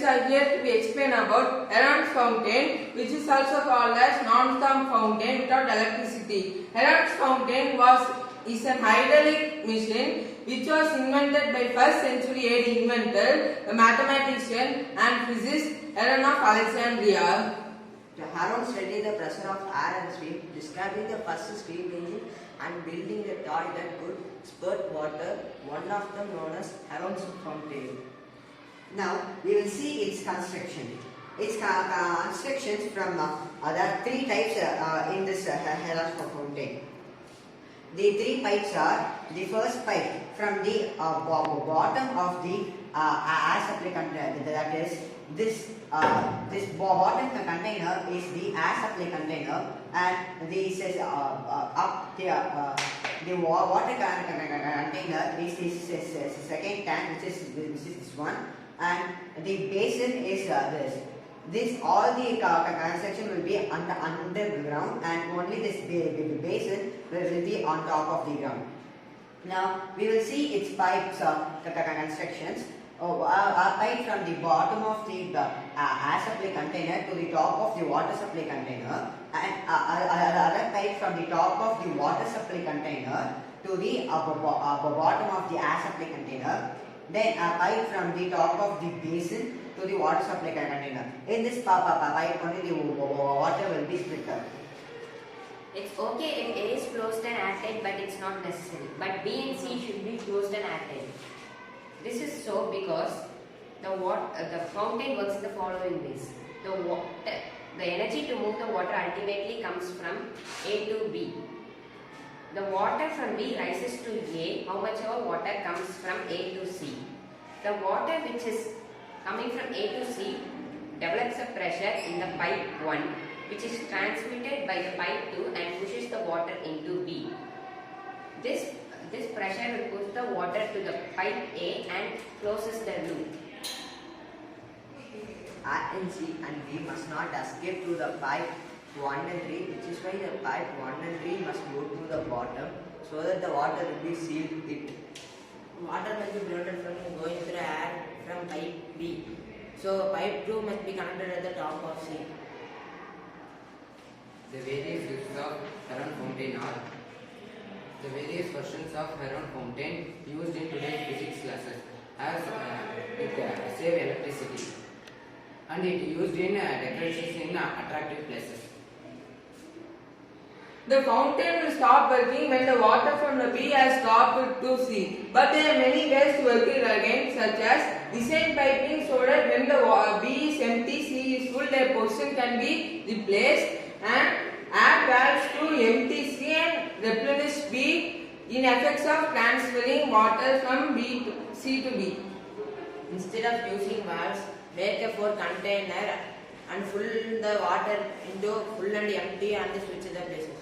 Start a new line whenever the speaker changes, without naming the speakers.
friends are here to be explained about Heron's fountain, which is also called as non-storm fountain without electricity. Heron's fountain is an hydraulic machine which was invented by 1st century AD inventor, the mathematician and physicist Heron of Alexandria.
Heron studied the pressure of air and steam, describing the first steam engine and building a toy that could spurt water, one of them known as Heron's fountain.
Now we will see its construction. Its constructions from there are three types in this Heron's fountain. The three pipes are: the first pipe from the bottom of the air supply container, that is this bottom container is the air supply container, and this is up here the water container is this second tank, which is this one, and the basin is this all the construction will be underground, and only this basin will be on top of the ground. Now we will see its pipes constructions. A pipe from the bottom of the air supply container to the top of the water supply container, and another pipe from the top of the water supply container to the bottom of the air supply container. Then a pipe from the top of the basin to the water supply container. In this pipe only the water will be split up.
It's okay if A is closed and airtight, but it's not necessary. But B and C should be closed and airtight. This is so because the fountain works in the following ways. The energy to move the water ultimately comes from A to B. The water from B rises to A, how much ever water comes from A to C. The water which is coming from A to C develops a pressure in the pipe 1, which is transmitted by the pipe 2 and pushes the water into B. This pressure will push the water to the pipe A and closes the loop.
A and C and B must not escape to the pipe 1 and 3, which is why the pipe 1 and 3 must go to the bottom so that the water will be sealed it.
Water must be prevented from going through air from pipe B. So pipe 2 must be connected at the top of C.
The various uses of Heron fountain are: the various versions of Heron fountain used in today's physics classes, as it save electricity, and it used in decorations in attractive places.
The fountain will stop working when the water from the B has stopped to C. But there are many ways to work it again, such as design piping so that when the B is empty, C is full, their position can be replaced, and add valves to empty C and replenish B in effects of transferring water from C to B.
Instead of using valves, make a 4 container and fill the water into full and empty and switch the places.